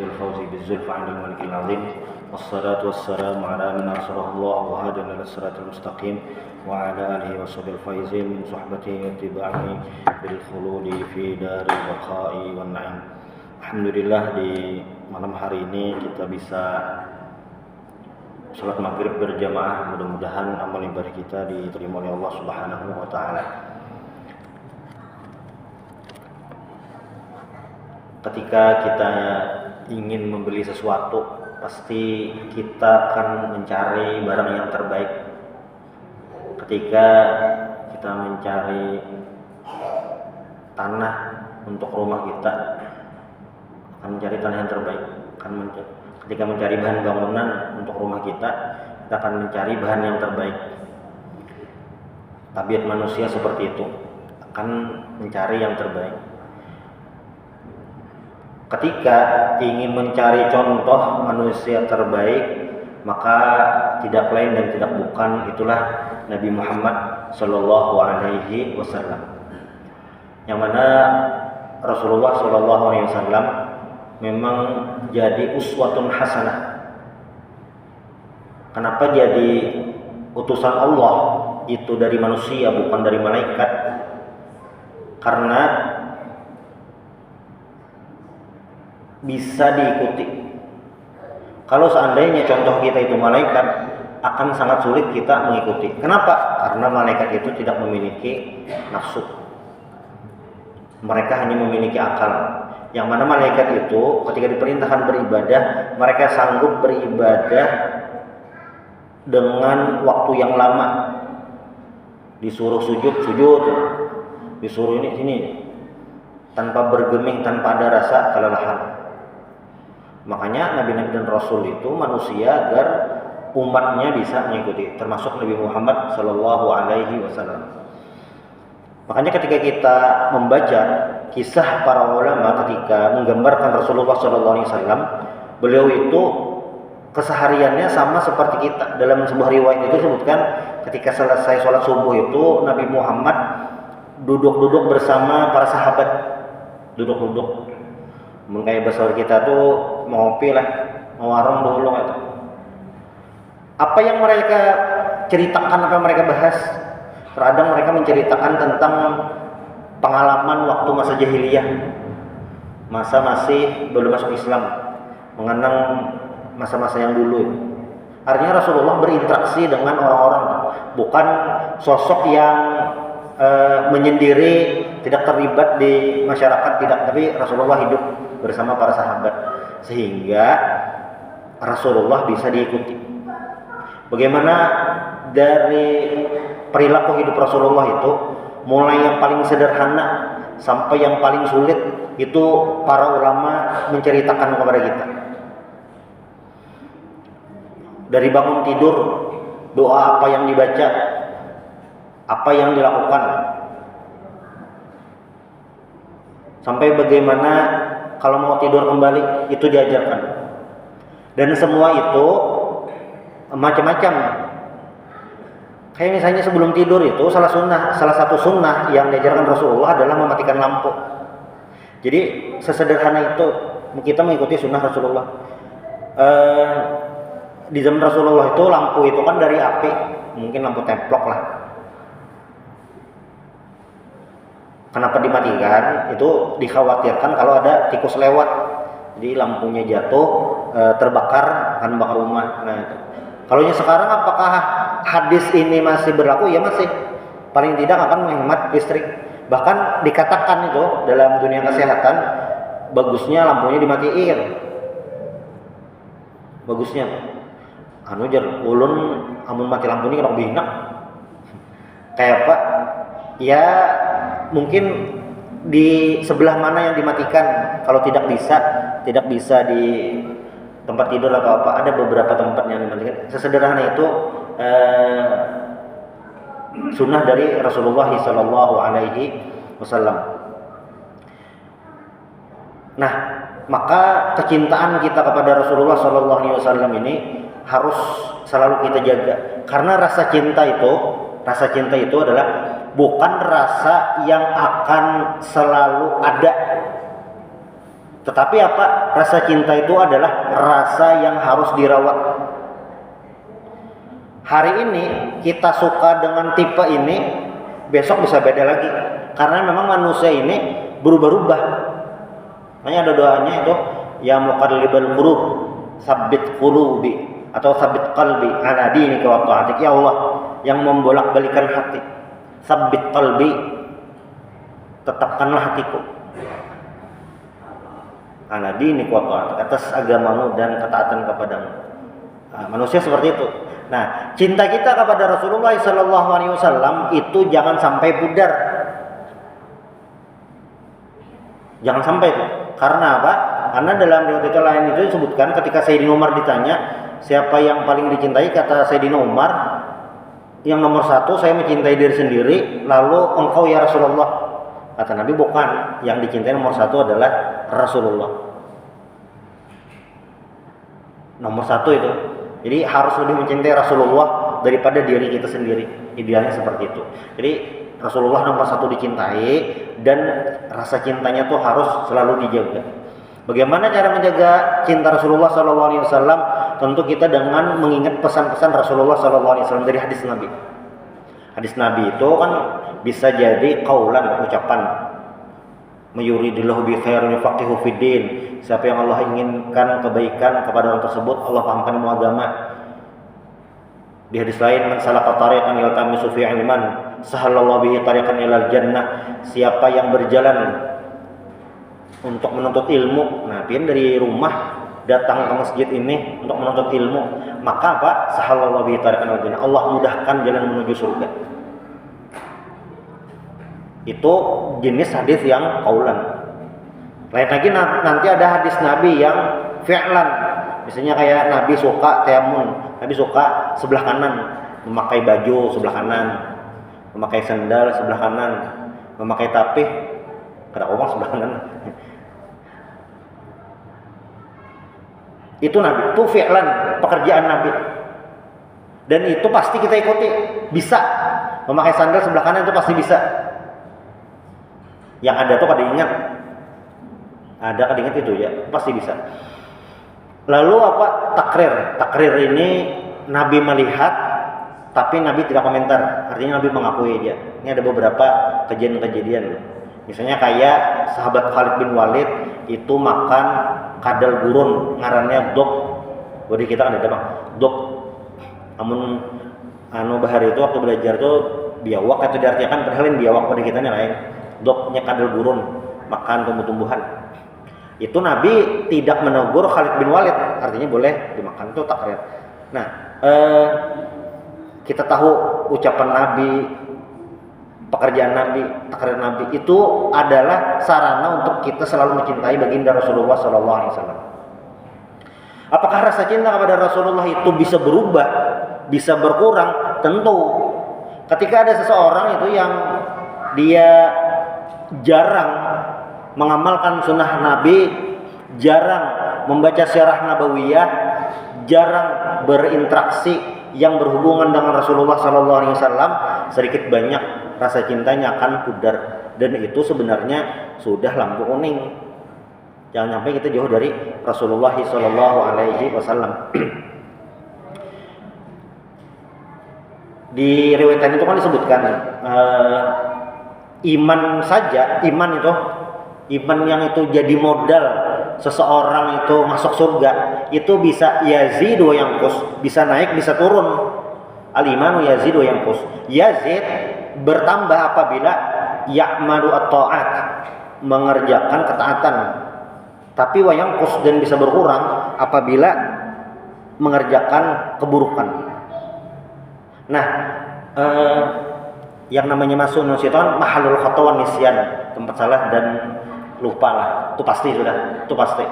الفوز بالزلفى عند الملك العظيم والصلاة والسلام على من أرسله الله وهدنا إلى الصراط المستقيم وعلى آله وصحبه الفائزين من صحبته واتباعه بالخلود في دار البقاء والنعيم. Alhamdulillah di malam hari ini kita bisa salat maghrib berjamaah. Mudah-mudahan amal ibadah kita diterima oleh Allah Subhanahu wa taala. Ketika kita ingin membeli sesuatu, pasti kita akan mencari barang yang terbaik. Ketika kita mencari tanah untuk rumah kita, akan mencari tanah yang terbaik. Ketika mencari bahan bangunan untuk rumah kita akan mencari bahan yang terbaik. Tabiat manusia seperti itu, akan mencari yang terbaik. Ketika ingin mencari contoh manusia terbaik, maka tidak lain dan tidak bukan itulah Nabi Muhammad Sallallahu Alaihi Wasallam, yang mana Rasulullah Sallallahu Alaihi Wasallam memang jadi uswatun hasanah. Kenapa jadi utusan Allah itu dari manusia bukan dari malaikat? Karena bisa diikuti. Kalau seandainya contoh kita itu malaikat, akan sangat sulit kita mengikuti. Kenapa? Karena malaikat itu tidak memiliki nafsu. Mereka hanya memiliki akal. Yang mana malaikat itu ketika diperintahkan beribadah, mereka sanggup beribadah dengan waktu yang lama. Disuruh sujud, disuruh ini sini, tanpa bergeming, tanpa ada rasa kelelahan. Makanya nabi-nabi dan rasul itu manusia agar umatnya bisa mengikuti, termasuk Nabi Muhammad Sallallahu Alaihi Wasallam. Makanya ketika kita membaca kisah para ulama ketika menggambarkan Rasulullah Sallallahu Alaihi Wasallam, beliau itu kesehariannya sama seperti kita. Dalam sebuah riwayat itu disebutkan ketika selesai sholat subuh itu Nabi Muhammad duduk-duduk bersama para sahabat, duduk-duduk. Kayak besar kita tuh mau ngopi lah, mau warung dulu gitu. Apa yang mereka ceritakan, apa yang mereka bahas, terkadang mereka menceritakan tentang pengalaman waktu masa jahiliyah, masa masih belum masuk Islam, mengenang masa-masa yang dulu. Artinya Rasulullah berinteraksi dengan orang-orang, bukan sosok yang menyendiri, tidak terlibat di masyarakat, tidak, tapi Rasulullah hidup bersama para sahabat sehingga Rasulullah bisa diikuti. Bagaimana dari perilaku hidup Rasulullah itu, mulai yang paling sederhana sampai yang paling sulit, itu para ulama menceritakan kepada kita. Dari bangun tidur, doa apa yang dibaca, apa yang dilakukan, sampai bagaimana kalau mau tidur kembali itu diajarkan. Dan semua itu macam-macam. Kayak misalnya sebelum tidur itu salah satu sunnah yang diajarkan Rasulullah adalah mematikan lampu. Jadi sesederhana itu kita mengikuti sunnah Rasulullah. Di zaman Rasulullah itu lampu itu kan dari api, mungkin lampu templok lah. Kenapa dimatikan? Itu dikhawatirkan kalau ada tikus lewat, jadi lampunya jatuh, terbakar, akan bakar rumah. Nah, itu. Kalau sekarang apakah hadis ini masih berlaku? Ya masih. Paling tidak akan menghemat listrik. Bahkan dikatakan itu dalam dunia kesehatan, bagusnya lampunya dimatiin. Bagusnya. Anu jar ulun amun mati lampu ini kalau binak. Kayak apa? Ya mungkin di sebelah mana yang dimatikan. Kalau tidak bisa di tempat tidur atau apa, ada beberapa tempat yang dimatikan. Sesederhana itu sunnah dari Rasulullah Sallallahu Alaihi Wasallam. Nah, maka kecintaan kita kepada Rasulullah Sallallahu Alaihi Wasallam ini harus selalu kita jaga, karena rasa cinta itu adalah bukan rasa yang akan selalu ada, Tetapi apa? Rasa cinta itu adalah rasa yang harus dirawat. Hari ini kita suka dengan tipe ini, besok bisa beda lagi. Karena memang manusia ini berubah-ubah. Makanya ada doanya itu, ya muqallibal qulub, tsabbit qulubi atau tsabbit qalbi ala dinika wa ta'atik. Ya Allah yang membolak-balikan hati, tsabbit qalbi, tetapkanlah hatiku ala dinika wa ta'atik, atas agamamu dan ketaatan kepadamu. Nah, manusia seperti itu. Nah, cinta kita kepada Rasulullah SAW itu jangan sampai pudar. Jangan sampai itu. Karena apa? Karena dalam riwayat lain itu disebutkan ketika Sayyidina Umar ditanya siapa yang paling dicintai, kata Sayyidina Umar, yang nomor satu saya mencintai diri sendiri, lalu engkau ya Rasulullah. Kata Nabi, bukan, yang dicintai nomor satu adalah Rasulullah. Nomor satu itu. Jadi harus lebih mencintai Rasulullah daripada diri kita sendiri. Idealnya seperti itu. Jadi Rasulullah nomor satu dicintai, dan rasa cintanya tuh harus selalu dijaga. Bagaimana cara menjaga cinta Rasulullah SAW? Tentu kita dengan mengingat pesan-pesan Rasulullah SAW dari hadis Nabi. Hadis Nabi itu kan bisa jadi qaulan, ucapan. Mayuridillahu bi khairin yufaqihu fiddin. Siapa yang Allah inginkan kebaikan kepada orang tersebut, Allah pahamkan ilmu agama. Di hadis lain, man salaka tariqan yaltamisu fi ilman, sahalallahu bihi tariqan ilal jannah. Siapa yang berjalan untuk menuntut ilmu, nah pian dari rumah datang ke masjid ini untuk menuntut ilmu, maka apa? Sahalallahu bihi tariqan ilal jannah. Allah mudahkan jalan menuju surga. Itu jenis hadis yang qaulan. Lain lagi nanti ada hadis Nabi yang fi'lan. Misalnya kayak Nabi suka tayammum, Nabi suka sebelah kanan, memakai baju sebelah kanan, memakai sandal sebelah kanan, memakai tapih kada omong sebelah kanan. Itu Nabi, itu fi'lan, pekerjaan Nabi. Dan itu pasti kita ikuti, bisa. Memakai sandal sebelah kanan itu pasti bisa. Yang ada tuh kada ingat. Ada kada ingat itu ya, pasti bisa. Lalu apa? Takrir. Takrir ini Nabi melihat, tapi Nabi tidak komentar. Artinya Nabi mengakui aja. Ini ada beberapa kejadian-kejadian. Misalnya kayak sahabat Khalid bin Walid itu makan kadal gurun, ngarannya dok. Bodi kita kan ada bang, dok. Namun bahari itu waktu belajar tuh biawak, atau diartikan padahal biawak pada kita nih lain. Doknya kadal gurun, makan tumbuh-tumbuhan. Itu Nabi tidak menegur Khalid bin Walid, artinya boleh dimakan, itu takrir. Nah, kita tahu ucapan Nabi, pekerjaan Nabi, takrir Nabi itu adalah sarana untuk kita selalu mencintai baginda Rasulullah SAW. Apakah rasa cinta kepada Rasulullah itu bisa berubah, bisa berkurang? Tentu. Ketika ada seseorang itu yang dia jarang mengamalkan sunnah Nabi, jarang membaca sirah nabawiyah, jarang berinteraksi yang berhubungan dengan Rasulullah SAW, sedikit banyak rasa cintanya akan pudar, dan itu sebenarnya sudah lampu kuning. Jangan sampai kita jauh dari Rasulullah SAW. Di riwayat itu kan disebutkan iman saja, iman yang itu jadi modal seseorang itu masuk surga, itu bisa yazid wa yanqus, bisa naik bisa turun. Al-imanu yazid wa yanqus. Yazid bertambah apabila ya'malu at-ta'at, mengerjakan ketaatan. Tapi wa yanqus, dan bisa berkurang apabila mengerjakan keburukan. Nah, yang namanya masuk nusyaitan mahalul khata wan nisyan, tempat salah dan lupa lah, itu pasti sudah, itu pasti.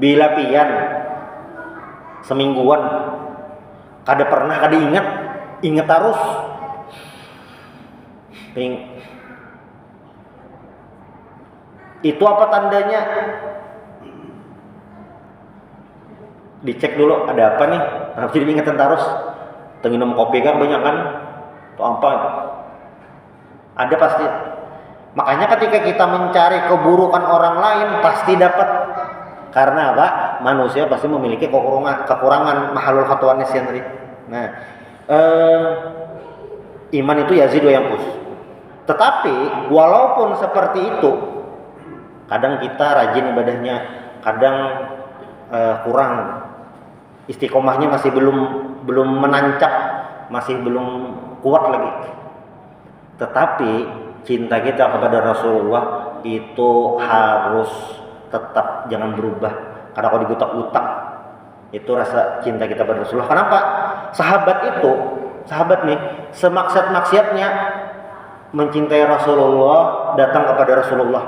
Bila pian semingguan kada pernah kada ingat terus. Itu apa tandanya? Dicek dulu ada apa nih, kenapa jadi ingetan terus? Minum kopi kan banyak kan, atau apa? Ada pasti. Makanya ketika kita mencari keburukan orang lain pasti dapat. Karena apa? Manusia pasti memiliki kekurangan mahalul khatuan nisyan tadi. Nah, iman itu yazid wa yanqus. Tetapi walaupun seperti itu, kadang kita rajin ibadahnya, kadang kurang, istiqomahnya masih belum menancap, masih belum kuat lagi. Tetapi cinta kita kepada Rasulullah itu harus tetap, jangan berubah. Karena kalau digutak-gutak itu rasa cinta kita pada Rasulullah. Kenapa? Sahabat nih, semaksiat-maksiatnya mencintai Rasulullah, datang kepada Rasulullah.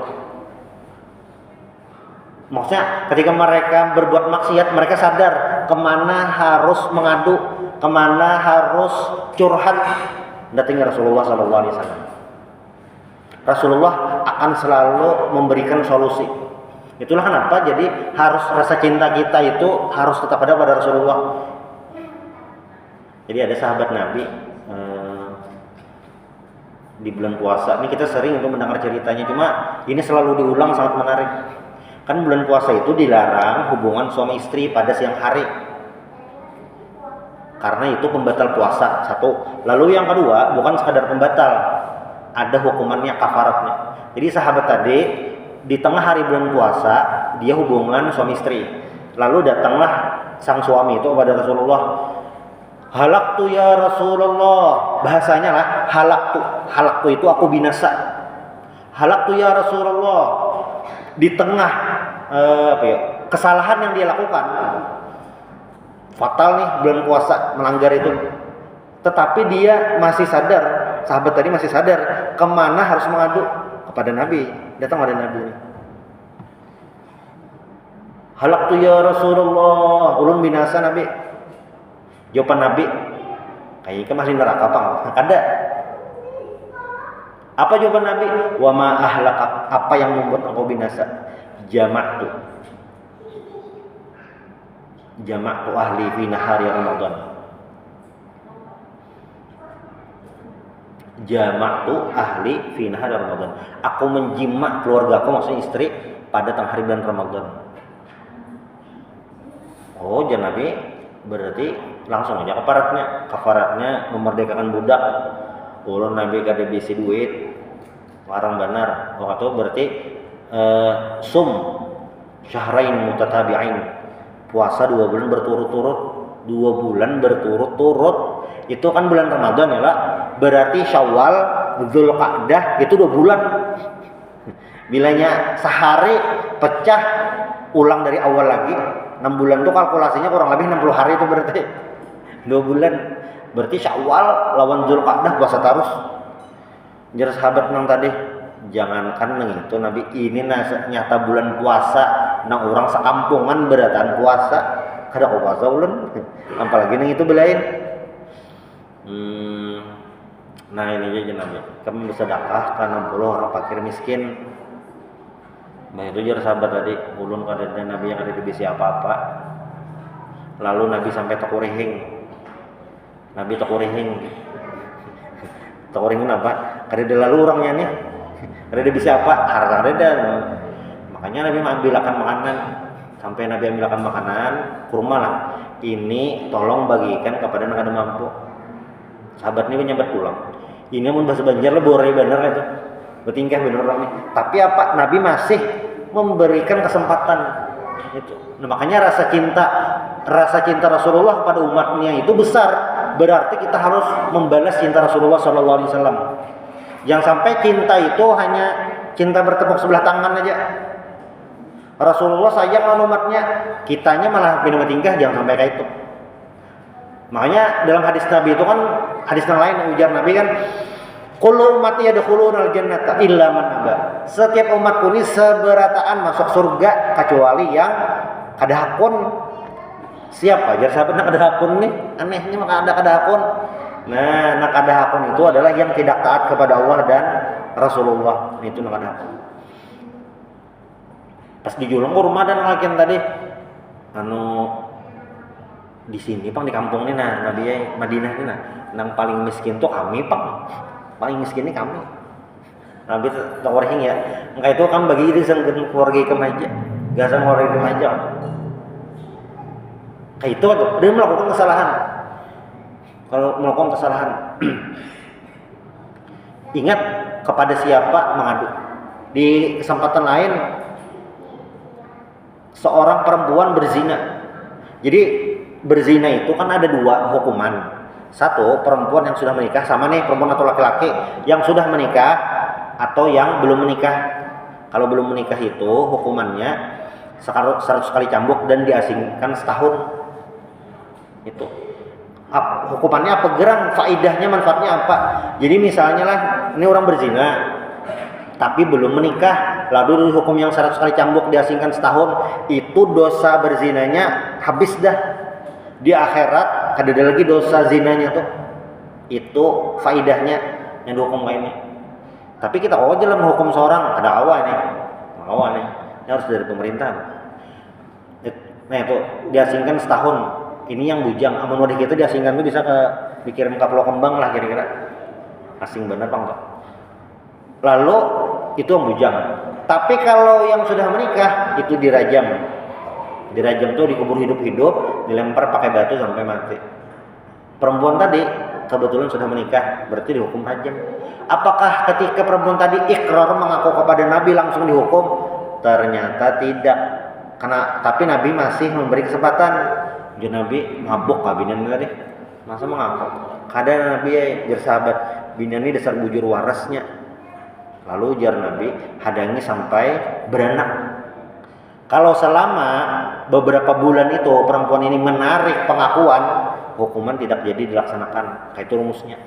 Maksudnya ketika mereka berbuat maksiat, mereka sadar kemana harus mengadu, kemana harus curhat, datangi Rasulullah SAW. Rasulullah akan selalu memberikan solusi. Itulah kenapa jadi harus rasa cinta kita itu harus tetap ada pada Rasulullah. Jadi ada sahabat Nabi di bulan puasa. Ini kita sering untuk mendengar ceritanya, cuma ini selalu diulang, sangat menarik. Kan bulan puasa itu dilarang hubungan suami istri pada siang hari. Karena itu pembatal puasa, satu. Lalu yang kedua, bukan sekadar pembatal, ada hukumannya, kafaratnya. Jadi sahabat tadi di tengah hari bulan puasa dia hubungan suami istri. Lalu datanglah sang suami itu kepada Rasulullah. Halaktu ya Rasulullah. Bahasanya lah halaktu itu aku binasa. Halaktu ya Rasulullah. Di tengah kesalahan yang dia lakukan, fatal nih bulan puasa, melanggar itu, tetapi dia masih sadar, sahabat tadi masih sadar kemana harus mengadu, kepada Nabi. Datang pada Nabi, halaktu ya Rasulullah, ulun binasa Nabi. Jawaban Nabi, kayaknya masih neraka Bang. Ada. Apa jawaban Nabi? Wa ma ahlaka, apa yang membuat engkau binasa? Jama'tu ahli fi nahari Ramadan. Jama'tu ahli fi nahari Ramadan. Aku menjima keluargaku, maksudnya istri, pada tengah hari bulan Ramadan. Oh, jangan Nabi berarti langsung aja kafaratnya memerdekakan budak. Ulun Nabi kada bisi duit, larang benar. Waktu berarti sum syahrain mutatabi'ain, puasa 2 bulan berturut-turut. 2 bulan berturut-turut itu kan bulan Ramadan ya lah. Berarti Syawal, Dzulqa'dah itu 2 bulan. Bilanya sehari pecah ulang dari awal lagi, 6 bulan itu kalkulasinya kurang lebih 60 hari itu berarti 2 bulan. Berarti Syawal lawan Dzulqa'dah puasa terus. Jar sahabat nang tadi, jangankan nang itu Nabi, ini nyata bulan puasa nang orang sekampungan beratan puasa, kada kau puasa ulun. Apalagi nang itu belain. Nah ini aja Nabi, kami bersedekah ke 60 orang fakir miskin. Bah itu jar sahabat tadi, ulun kada ada Nabi yang ada di bisi apa-apa. Lalu Nabi sampai tekurihing. Nabi tekurihing apa? Kada lalu orangnya nih. Kada bisa apa? Harta kada. Makanya Nabi ambilkan makanan. Sampai Nabi ambilkan makanan, kurma lah. Ini tolong bagikan kepada yang kada mampu. Sahabat ini menyambat pulang. Ini mun bahasa Banjar lah bore bener itu. Bertingkah bener orang nih. Tapi apa? Nabi masih memberikan kesempatan itu. Nah, makanya rasa cinta Rasulullah kepada umatnya itu besar. Berarti kita harus membalas cinta Rasulullah SAW. Jangan sampai cinta itu hanya cinta bertepuk sebelah tangan aja. Rasulullah sayang sama umatnya, kitanya malah pindah tingkah, jangan sampai kayak itu. Makanya dalam hadis Nabi itu kan, hadis yang lain yang ujar Nabi kan, kullu ummati yadkhulunal jannata illa man aba. Setiap umatku ini seberataan masuk surga kecuali yang kada hakun. Siapa? Jar sahabat nak kada hakun nih. Anehnya maka ada kada hakun. Nah, nak kada hakun itu adalah yang tidak taat kepada Allah dan Rasulullah. Itu nak kada hakun. Pas dijulung ke rumah dan lakian tadi, di sini Pang, di kampung ini nah, Nabi Madinah ini nah, nang paling miskin tuh kami Pang. Paling miskin ini kami. Nabi tawarhin ya. Engkau itu kan bagi diri sang keluarga kami aja. Gak sama orang yang aja. Kayak itu tuh, dia melakukan kesalahan. Kalau melakukan kesalahan, ingat kepada siapa mengadu. Di kesempatan lain, seorang perempuan berzina. Jadi berzina itu kan ada dua hukuman. Satu, perempuan yang sudah menikah, sama nih perempuan atau laki-laki yang sudah menikah atau yang belum menikah. Kalau belum menikah itu hukumannya 100 kali cambuk dan diasingkan setahun. Itu hukumannya apa, gerang, faidahnya, manfaatnya apa. Jadi misalnya lah, ini orang berzina tapi belum menikah, lalu dihukum yang 100 kali cambuk, diasingkan setahun, itu dosa berzinanya habis dah. Di akhirat ada lagi dosa zinanya tuh. Itu faidahnya yang dihukum kayak ini. Tapi kita aja lah menghukum seorang, ada awal nih. Ini harus dari pemerintah. Nah itu diasingkan setahun. Ini yang bujang, amun wadah kita diasingkan tuh bisa dikirim ke Pulau Kembang lah kira-kira. Asing bener apa enggak? Lalu itu yang bujang. Tapi kalau yang sudah menikah itu dirajam. Dirajam tuh dikubur hidup-hidup, dilempar pakai batu sampai mati. Perempuan tadi kebetulan sudah menikah, berarti dihukum rajam. Apakah ketika perempuan tadi ikrar mengaku kepada Nabi langsung dihukum? Ternyata tidak. Tapi Nabi masih memberi kesempatan. Jadi Nabi mabuk kabinan tadi. Masa mengaku? Kadang Nabi jar sahabat, binan ini dasar bujur warasnya. Lalu jar Nabi hadangi sampai beranak. Kalau selama beberapa bulan itu perempuan ini menarik pengakuan, hukuman tidak jadi dilaksanakan. Kayak itu rumusnya.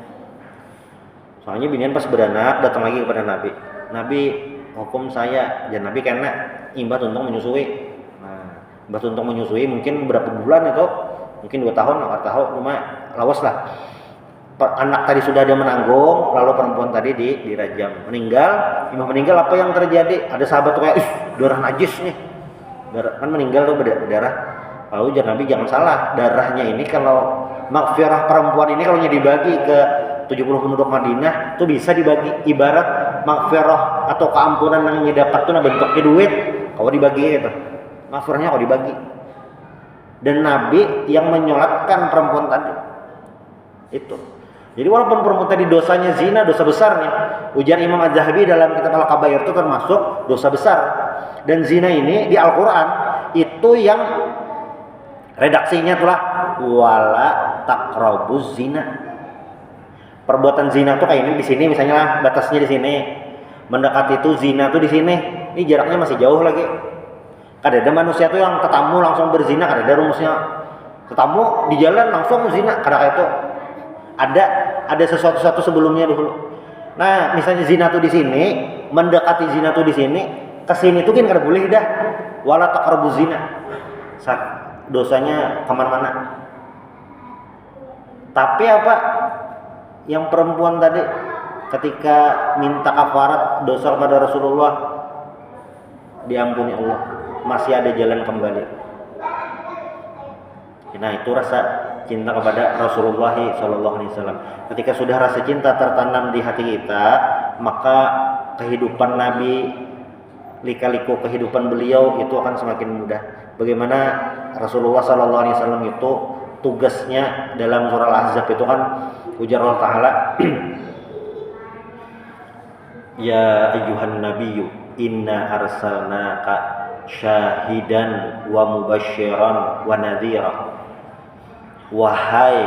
Soalnya binian pas beranak datang lagi kepada Nabi. Nabi hukum saya, dan Nabi karena imbat untuk menyusui. Nah, imbat untuk menyusui mungkin berapa bulan itu? Mungkin 2 tahun, 4 tahun, cuma lawas lah. Anak tadi sudah dia menanggung, lalu perempuan tadi dirajam, meninggal. Imam meninggal, apa yang terjadi? Ada sahabat tuh kayak, darah najis nih. Darah, kan meninggal tuh berdarah. Lalu Nabi jangan salah, darahnya ini kalau maghfirah perempuan ini kalau dibagi ke 70 penduduk Madinah itu bisa dibagi, ibarat maghfirah atau keampunan yang didapat itu bentuknya duit, kalau dibagi gitu. Maghfirahnya kalau dibagi. Dan Nabi yang menyolatkan perempuan tadi. Itu. Jadi walaupun perempuan tadi dosanya zina, dosa besarnya, ujar Imam Az-Zahabi dalam kitab Al-Kabair itu termasuk dosa besar. Dan zina ini di Al-Quran itu yang redaksinya itulah wala taqrabuz zina. Perbuatan zina tuh kayak ini di sini misalnya lah, batasnya di sini. Mendekati itu zina tuh di sini. Ini jaraknya masih jauh lagi. Kadang-kadang manusia tuh yang ketemu langsung berzina, kadang-kadang rumusnya ketemu di jalan langsung zina, kadang-kadang itu ada sesuatu sebelumnya dulu. Nah, misalnya zina tuh di sini, mendekati zina tuh di sini, kesini tuh kan kada boleh dah. Wala taqrabuz zina. Dosanya kemana-mana. Tapi apa? Yang perempuan tadi ketika minta kafarat dosa kepada Rasulullah diampuni Allah, masih ada jalan kembali. Nah, itu rasa cinta kepada Rasulullah SAW. Ketika sudah rasa cinta tertanam di hati kita, maka kehidupan Nabi, lika-liku kehidupan beliau itu akan semakin mudah. Bagaimana Rasulullah SAW itu tugasnya dalam surah Al-Ahzab itu kan ujar Allah Ta'ala, ya ayyuhan nabiyyu inna arsalnaka syahidan wa mubasyiran wa nadhira. Wahai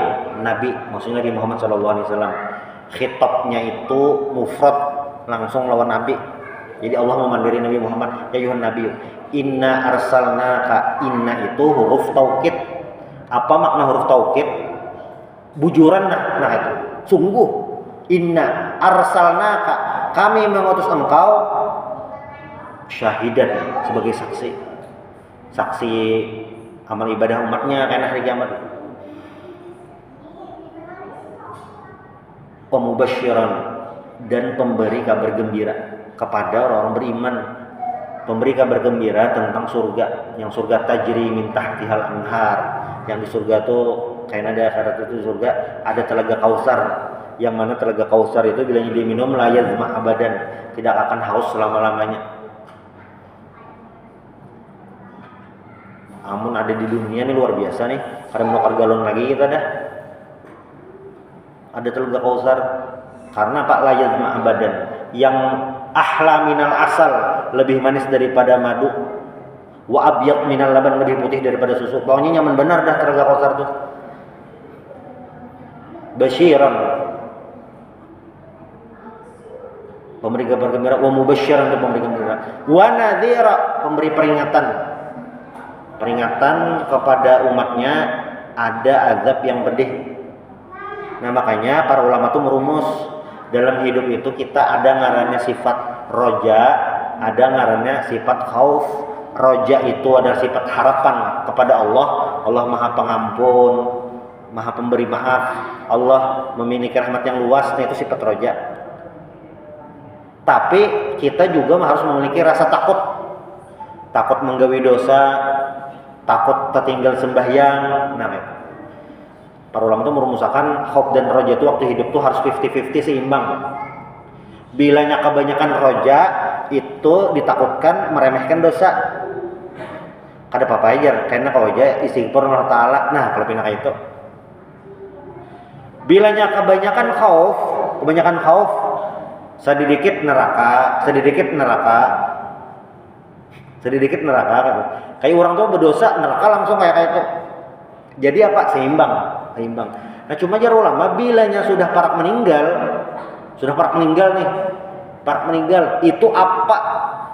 Nabi, maksudnya Nabi Muhammad SAW, khitabnya itu mufrad, langsung lawan Nabi. Jadi Allah memandiri Nabi Muhammad, ya ayyuhan nabiyyu inna arsalnaka. Inna itu huruf taukid. Apa makna huruf taukid? Bujuran, nah itu sungguh. Inna arsalnaka, kami mengutus engkau syahidan, sebagai saksi amal ibadah umatnya karena hari kiamat. Pemubasyiran, dan pemberi kabar gembira kepada orang beriman. Pemberi kabar gembira tentang surga, yang surga tajri min tahtihal anhar, yang di surga tuh kayak ada akhirat itu surga ada telaga Kausar, yang mana telaga Kausar itu bila diminum la yazma abadan, tidak akan haus selama-lamanya. Amun ada di dunia nih luar biasa nih. Kada menukar galon lagi kita dah. Ada Telaga Kausar. Karena Pak layad ma'abadan yang ahla minal asal, lebih manis daripada madu, wa abyad minal laban, lebih putih daripada susu. Pokoknya nyaman benar dah Telaga Kausar tuh. Basyiran, pemberi kabar gembira, wa mubasysyiran, untuk pemberi gembira, wa nadhira, pemberi peringatan. Peringatan kepada umatnya ada azab yang pedih. Nah makanya para ulama tuh merumus dalam hidup itu kita ada ngarannya sifat roja, ada ngarannya sifat khauf. Roja itu adalah sifat harapan kepada Allah. Allah Maha Pengampun, Maha Pemberi maaf. Allah memiliki rahmat yang luas. Nah itu sifat roja. Tapi kita juga harus memiliki rasa takut. Takut menggawi dosa, takut tertinggal sembahyang. Nah para ulama itu merumuskan khauf dan roja itu waktu hidup tuh harus 50-50, seimbang. Bilanya kebanyakan roja itu ditakutkan meremehkan dosa. Kada apa-apa aja, karena kalau aja istighfar Allah Ta'ala. Nah kalau pindah kayak itu. Bilanya kebanyakan khauf, sedikit neraka. Kayak orang tua berdosa, neraka langsung kayak itu. Jadi apa? Seimbang. Nah cuma jar ulama bilanya sudah parak meninggal itu apa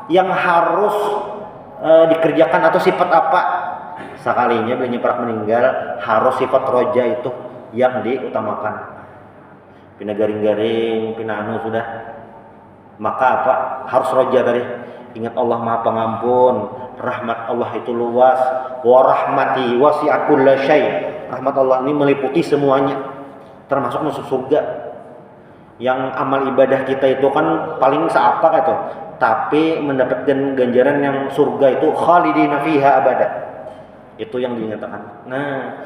yang harus dikerjakan atau sifat apa? Sekalinya bilanya parak meninggal harus sifat roja itu yang diutamakan. Pina garing-garing, pina anu sudah. Maka apa? Harus roja tadi. Ingat Allah Maha Pengampun, rahmat Allah itu luas. Wa rahmati wasi'at kulla syai'. Rahmat Allah ini meliputi semuanya, termasuk masuk surga. Yang amal ibadah kita itu kan paling seapa gitu, tapi mendapatkan ganjaran yang surga itu khalidina fiha abada. Itu yang dinyatakan. Nah,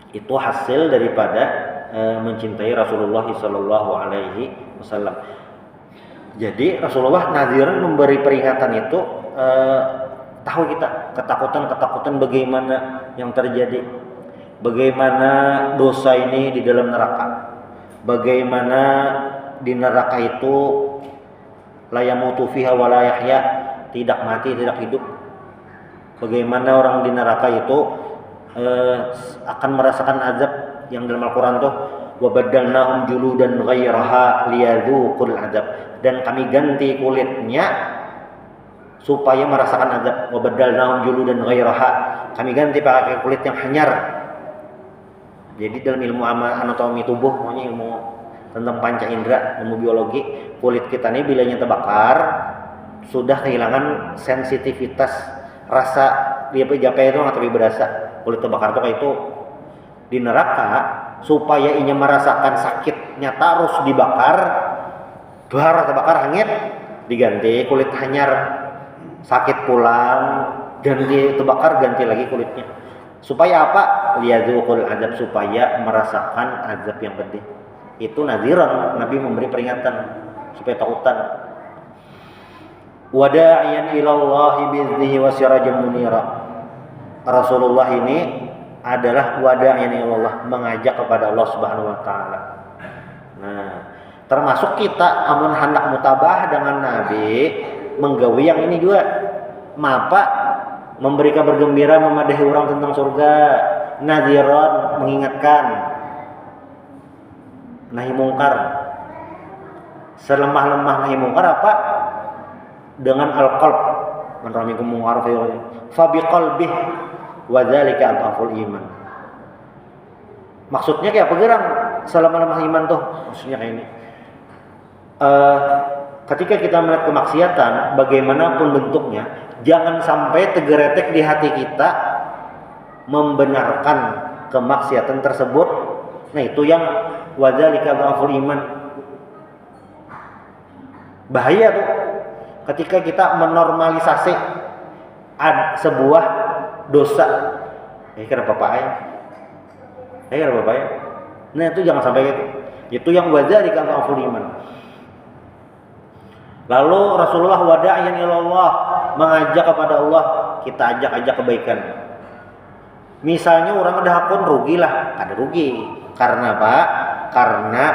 itu hasil daripada mencintai Rasulullah sallallahu alaihi wasallam. Jadi Rasulullah nadhiran memberi peringatan itu, tahu kita ketakutan bagaimana yang terjadi. Bagaimana dosa ini di dalam neraka. Bagaimana di neraka itu la yamutu fiha wa la yahya, tidak mati, tidak hidup. Bagaimana orang di neraka itu akan merasakan azab yang dalam Al-Qur'an tuh wa baddalnahum juludan ghairaha liyadzuqul azab, dan kami ganti kulitnya supaya merasakan azab. Wa baddalnahum juludan ghairaha, kami ganti pakai kulit yang hanyar. Jadi dalam ilmu anatomi tubuh, makanya ilmu tentang panca indera, ilmu biologi, kulit kita ini bilanya terbakar sudah kehilangan sensitivitas rasa. Dia pejapai itu nggak lebih berasa. Kulit terbakar itu kayak itu di neraka, supaya inya merasakan sakitnya terus dibakar, bara terbakar hangit, diganti kulit hanyar, sakit pulang, ganti terbakar, ganti lagi kulitnya. Supaya apa? Liyadzuqul azab, supaya merasakan azab yang pedih. Itu nadhiran, Nabi memberi peringatan supaya takutan. Wada'iyan ilallahi bi'idnihi wa sirajan munira. Rasulullah ini adalah wada'iyan ilallah, mengajak kepada Allah Subhanahu wa taala. Nah, termasuk kita amun hendak mutabah dengan Nabi, menggawi yang ini juga. Mapa memberi kabar gembira, memadahi orang tentang surga, nadhiran, mengingatkan, nahi mungkar. Selemah-lemah nahi mungkar apa? Dengan al-qalb. Man ramikum mungkar fa biqalbih wa dzalika adhaful iman. Maksudnya kayak apa gerang selemah-lemah iman tuh? Maksudnya kayak ini. Ketika kita melihat kemaksiatan, bagaimanapun bentuknya, jangan sampai tegeretek di hati kita membenarkan kemaksiatan tersebut. Nah itu yang wadzalika dhaful iman. Bahaya tuh ketika kita menormalisasi sebuah dosa. Kenapa Pak? Kenapa Pak? Nah itu jangan sampai gitu. Itu yang wadzalika dhaful iman. Lalu Rasulullah wada'iyan ilallah, mengajak kepada Allah. kita ajak kebaikan. Misalnya orang ada hakun rugilah, ada rugi. Karena apa? Karena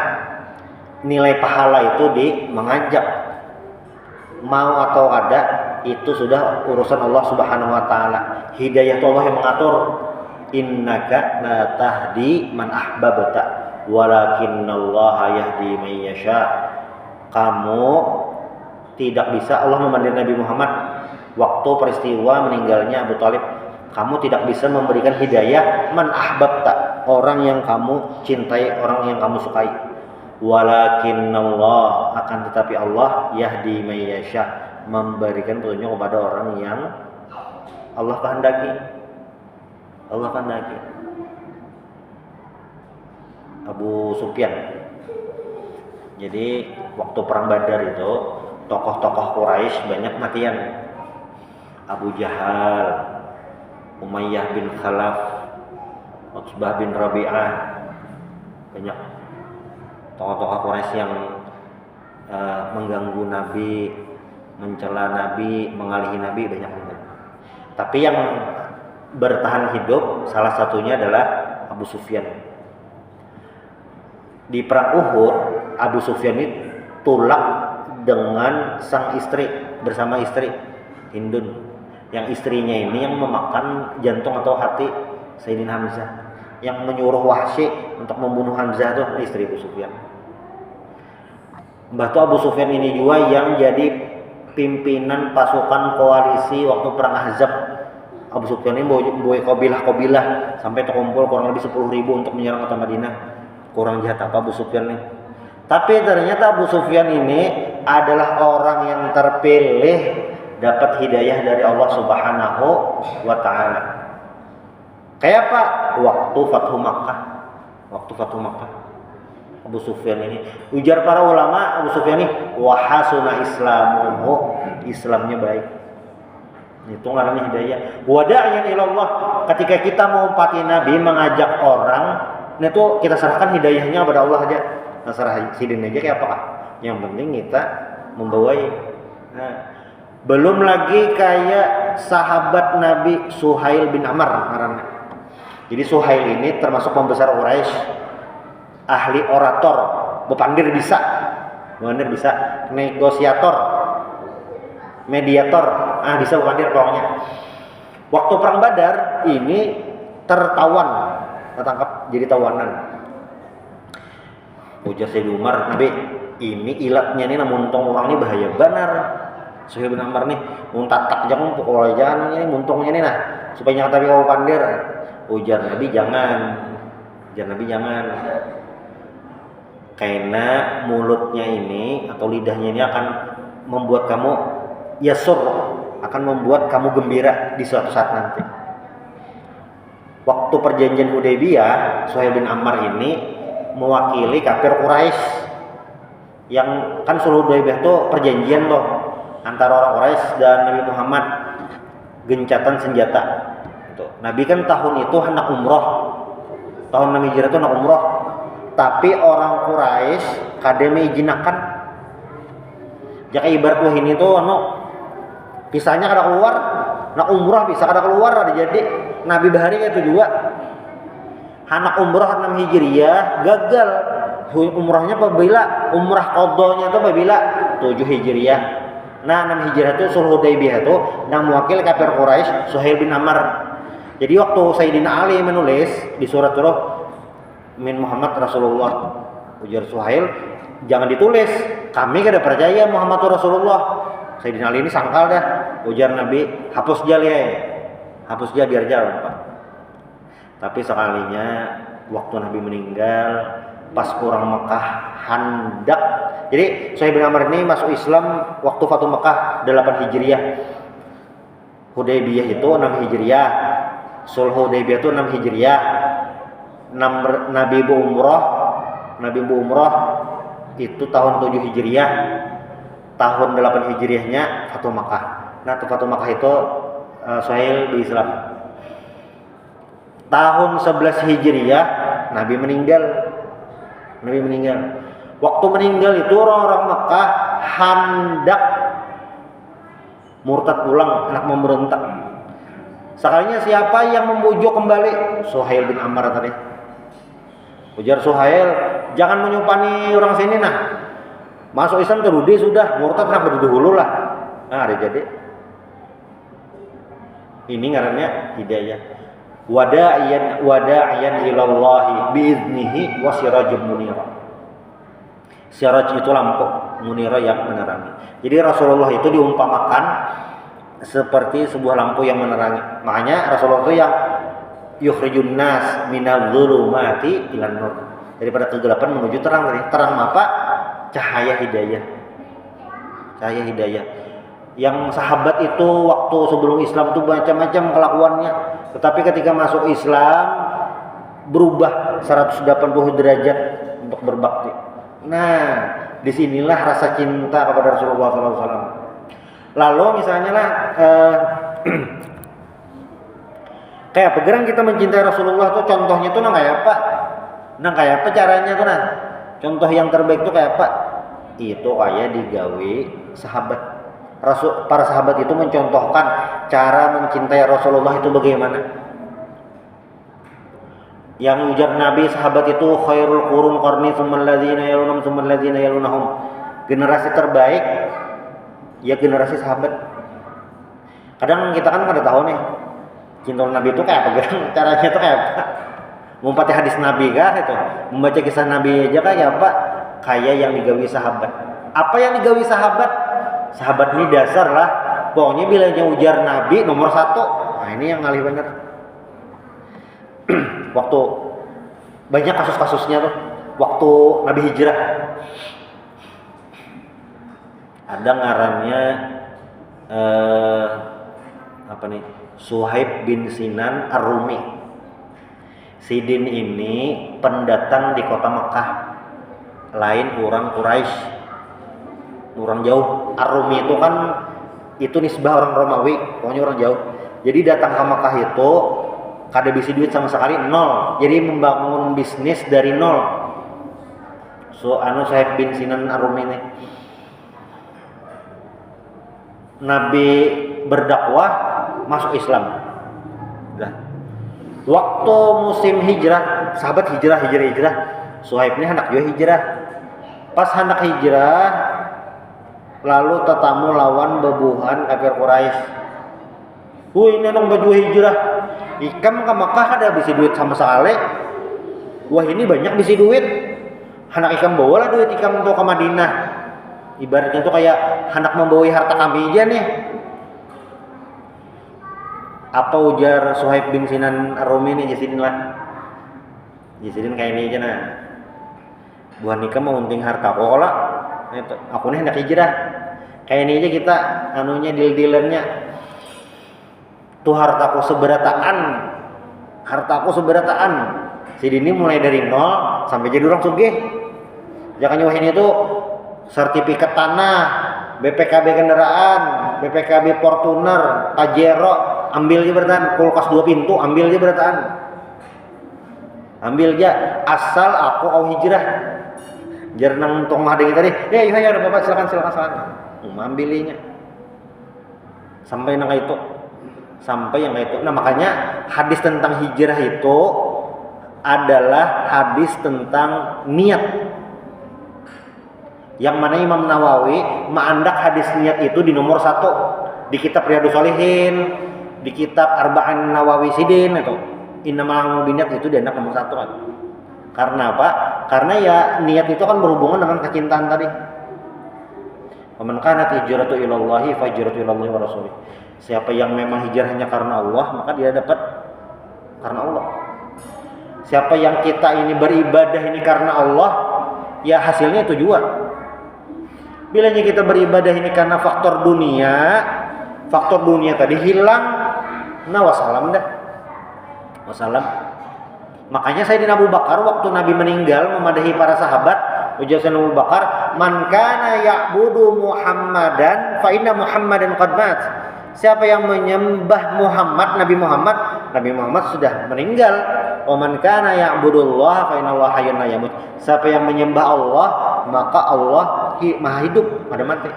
nilai pahala itu di mengajak. Mau atau ada itu sudah urusan Allah Subhanahu wa taala. Hidayah itu Allah yang mengatur. Innaka la tahdi man ahbabta walakinnallaha yahdi man yasha. Kamu tidak bisa, Allah memanggil Nabi Muhammad waktu peristiwa meninggalnya Abu Thalib. Kamu tidak bisa memberikan hidayah man ahbabta, orang yang kamu cintai, orang yang kamu sukai. Walakinnallah, akan tetapi Allah yahdi man yasha, memberikan petunjuk kepada orang yang Allah kehendaki. Allah kehendaki. Abu Sufyan. Jadi waktu perang Badar itu tokoh-tokoh Quraisy banyak matian. Abu Jahal, Umayyah bin Khalaf, Utsbah bin Rabi'ah, banyak tokoh-tokoh Quraisy yang mengganggu Nabi, mencela Nabi, mengalihi Nabi, banyak banget. Tapi yang bertahan hidup salah satunya adalah Abu Sufyan. Di perang Uhud, Abu Sufyan ini tulak dengan sang istri, bersama istri Hindun. Yang istrinya ini yang memakan jantung atau hati Sayyidina Hamzah, yang menyuruh Wahsy untuk membunuh Hamzah itu istri Abu Sufyan. Mbah Abu Sufyan ini juga yang jadi pimpinan pasukan koalisi waktu perang Ahzab. Abu Sufyan ini bawa kabilah sampai terkumpul kurang lebih 10.000 untuk menyerang kota Madinah. Kurang jahat apa Abu Sufyan nih? Tapi ternyata Abu Sufyan ini adalah orang yang terpilih dapat hidayah dari Allah Subhanahu wa taala. Kayak apa? Waktu Fathu Makkah. Abu Sufyan ini, ujar para ulama, Abu Sufyan ini wahasuna islamuhu, Islamnya baik. Itu namanya hidayah. Wada'yan ilallah, ketika kita mau pati Nabi, mengajak orang, itu kita serahkan hidayahnya kepada Allah aja. Nah, serah sidin aja kayak apa? Yang penting kita membawai. Nah, belum lagi kayak sahabat Nabi Suhail bin Amr karena. Jadi Suhail ini termasuk pembesar Quraisy, ahli orator, bepandir bisa, negosiator, mediator, bisa bepandir pokoknya. Waktu perang Badar ini tertangkap jadi tawanan. Ujar Sayyid Umar, Nabi, ini ilatnya nih namun untung orang ini bahaya benar. Suhail bin Amr nih, muntatak jangan pukul jangan ini muntungnya nih nah, supaya nyata kau pandir. Ujar Nabi jangan. Karena mulutnya ini atau lidahnya ini akan membuat kamu yasur, akan membuat kamu gembira di suatu saat nanti. Waktu perjanjian Hudaybiyah, Suhail bin Amr ini mewakili kafir Quraisy. Yang kan sulh Hudaybiyah itu perjanjian loh antara orang Quraisy dan Nabi Muhammad, gencatan senjata. Nabi kan tahun itu hendak umroh, tahun Nabi Hijrah itu hendak umroh, tapi orang Quraisy kada mengizinakan. Jika ibarat wah ini tuh pisahnya kada keluar, nak umroh bisa kada keluar ada jadi Nabi bahari itu juga. Hendak umroh 6 Hijriah gagal. Umrohnya apabila umrah qadanya itu apabila 7 Hijriah. Nah 6 Hijriah itu sulh Hudaybiyah itu yang mewakil kafir Quraisy Suhail bin Amr. Jadi waktu Sayyidina Ali menulis di surat min Muhammad Rasulullah, ujar Suhail, jangan ditulis, kami kada percaya Muhammad Rasulullah. Sayyidina Ali ini sangkal dah, ujar Nabi, hapus jah biar jauh. Tapi sekalinya waktu Nabi meninggal, pas orang Mekah hendak, jadi Suhail bin Amr ini masuk Islam waktu Fathu Mekah 8 Hijriah. Hudaybiyah itu 6 Hijriah. Sulh Hudaybiyah itu 6 Hijriah. Nabi umroh itu tahun 7 Hijriah. Tahun 8 Hijriahnya Fathu Makkah. Nah, Fathu Makkah itu Suhail di Islam. Tahun 11 Hijriah Nabi meninggal. Waktu meninggal itu orang-orang Makkah hendak murtad pulang, hendak memberontak. Sekalinya siapa yang membujuk kembali? Suhail bin Ammar tadi. Ujar Suhail, jangan menyupani orang sini nah. Masuk Islam terudi sudah, murtad nak berdahulu lah. Nah, ada jadi. Ini ngarannya hidayah. Wada'iyan ilallahi biiznihi wa sirajum munira. Siraj itu lampu, munira yang menerangi. Jadi Rasulullah itu diumpamakan seperti sebuah lampu yang menerangi. Makanya Rasulullah itu yang yukhrijun nas minadh dhulumati ilan nur. Daripada kegelapan menuju terang tadi. Terang apa? Cahaya hidayah. Cahaya hidayah. Yang sahabat itu waktu sebelum Islam itu macam-macam kelakuannya, tetapi ketika masuk Islam berubah 180 derajat untuk berbakti. Nah, disinilah rasa cinta kepada Rasulullah SAW. Lalu misalnya lah kayak pegerang kita mencintai Rasulullah tuh contohnya tuh kayak apa? Nah kayak apa caranya tuh nah? Contoh yang terbaik tuh kayak apa? Itu kayak digawe sahabat. Para sahabat itu mencontohkan cara mencintai Rasulullah itu bagaimana. Yang ujar Nabi sahabat itu khairul qurun qarni tsummal ladzina yalunhum tsummal ladzina yalunhum. Generasi terbaik ya generasi sahabat. Kadang kita kan pada tahu nih cinta Nabi itu kayak apa? Caranya itu kayak apa? Mumpati hadis Nabi kah itu? Membaca kisah Nabi aja kayak apa? Kayak yang digawi sahabat. Apa yang digawi sahabat? Sahabat ini dasar lah. Pokoknya bilangnya ujar Nabi nomor 1. Nah ini yang ngalih bener. Waktu banyak kasus-kasusnya tuh. Waktu Nabi hijrah. Ada ngarannya apa nih? Suhaib bin Sinan Ar-Rumi. Sidin ini pendatang di kota Mekah. Lain orang Quraisy. Orang jauh. Ar-Rumi itu kan itu nisbah orang Romawi, pokoknya orang jauh. Jadi datang ke Mekah itu kada bisi duit sama sekali, nol. Jadi membangun bisnis dari nol. Suhaib bin Sinan Ar-Rumi ini. Nabi berdakwah masuk Islam. Nah, waktu musim hijrah, sahabat hijrah. Suhaib ini hendak juga hijrah. Pas hendak hijrah, lalu tetamu lawan bebuhan kafir Quraisy. Ini nang baju hijrah. Ikam ke Makkah ada bisi duit sama sekali. Wah ini banyak bisi duit. Hendak ikam bawa lah duit ikam untuk ke Madinah. Ibaratnya tuh kayak hendak membawa harta kami aja nih. Apa ujar Suhaib bin Sinan Ar-Rumi ini Jasidin lah. Jasidin kayak ini aja nah. Buah nikah mau unting harta kola. Itu aku nih hendak hijrah. Kayak ini aja kita anunya deal-dealernya. Tuh hartaku seberataan. Sidin ini mulai dari nol sampai jadi orang sugih. Jangan nyobain itu sertifikat tanah, BPKB kendaraan, BPKB Fortuner, Pajero, ambil aja beratan, kulkas 2 pintu, ambil aja beratan. Ambil aja asal aku mau hijrah. Jernang tong madeng tadi. Ya ada Bapak silakan. Ambilinya. Sampai yang kayak itu. Nah, makanya hadis tentang hijrah itu adalah hadis tentang niat. Yang mana Imam Nawawi mengandak hadis niat itu di nomor 1 di kitab Riyadhus Shalihin, di kitab Arba'in Nawawi Sidin itu. Innamal binniat itu diandak nomor 1 kan. Karena apa? Karena ya niat itu kan berhubungan dengan kecintaan tadi. Faman kanat hijratu ilallahi fa hijratu ilallahi wa rasulih. Siapa yang memang hijrahnya karena Allah, maka dia dapat karena Allah. Siapa yang kita ini beribadah ini karena Allah, ya hasilnya itu juga. Bilanya kita beribadah ini karena faktor dunia tadi hilang, nah wassalam dah. Wassalam. Makanya Sayyidina Abu Bakar waktu Nabi meninggal memadahi para sahabat, ujar Sayyidina Abu Bakar, "Man kana ya'budu Muhammadan fa inna Muhammadan qad mat." Siapa yang menyembah Nabi Muhammad sudah meninggal. "Wa man kana ya'budullaha fa innallaha hayyun la yamut." Siapa yang menyembah Allah, maka Allah Maha hidup, pada mati.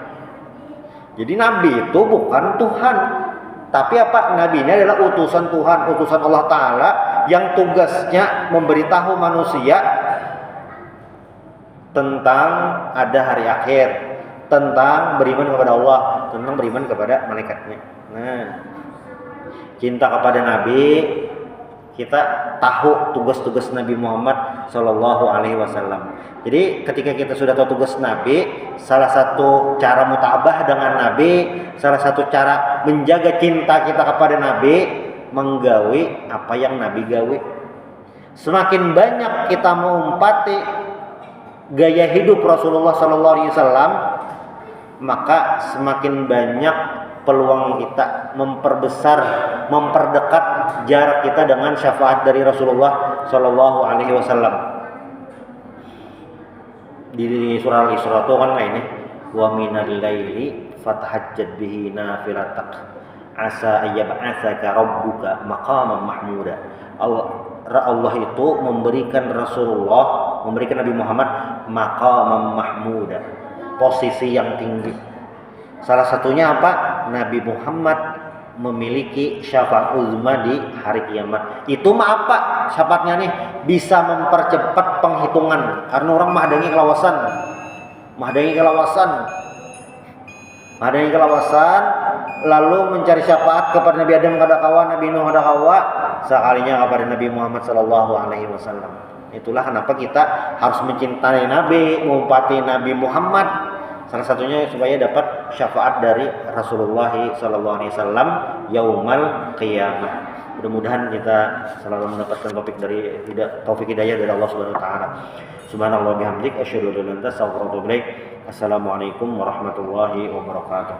Jadi Nabi itu bukan Tuhan. Tapi apa? Nabi ini adalah utusan Tuhan, utusan Allah Ta'ala yang tugasnya memberitahu manusia tentang ada hari akhir, tentang beriman kepada Allah, tentang beriman kepada malaikatnya. Nah, cinta kepada Nabi, kita tahu tugas-tugas Nabi Muhammad Shallallahu Alaihi Wasallam. Jadi ketika kita sudah tahu tugas Nabi, salah satu cara mutabah dengan Nabi, salah satu cara menjaga cinta kita kepada Nabi, menggawi apa yang Nabi gawi. Semakin banyak kita mengumpati gaya hidup Rasulullah Shallallahu Alaihi Wasallam, maka semakin banyak peluang kita memperbesar, memperdekat jarak kita dengan syafaat dari Rasulullah Shallallahu Alaihi Wasallam. Di surah Al-Isra itu kan ini, wa minal laili fatahajjad bihi nafilatak asa ayyab'atsaka rabbuka maqaman mahmuda. Allah itu memberikan Rasulullah, memberikan Nabi Muhammad maqaman mahmuda, posisi yang tinggi. Salah satunya apa? Nabi Muhammad memiliki syafaat uzma di hari kiamat. Itu mah apa? Syafaatnya nih bisa mempercepat penghitungan karena orang mahdangi kelawasan lalu mencari syafaat kepada Nabi Adam kada kawa, Nabi Nuh kada kawa, sekalinya kepada Nabi Muhammad sallallahu alaihi wasallam. Itulah kenapa kita harus mencintai Nabi, mengumpati Nabi Muhammad. Salah satunya supaya dapat syafaat dari Rasulullah sallallahu alaihi wasallam yaumal qiyamah. Mudah-mudahan kita selalu mendapatkan taufik hidayah dari Allah Subhanahu wa taala. Subhanallah bihamdik asyhadu an la ilaha illa anta astaghfiruka wa atubu ilaik. Assalamualaikum warahmatullahi wabarakatuh.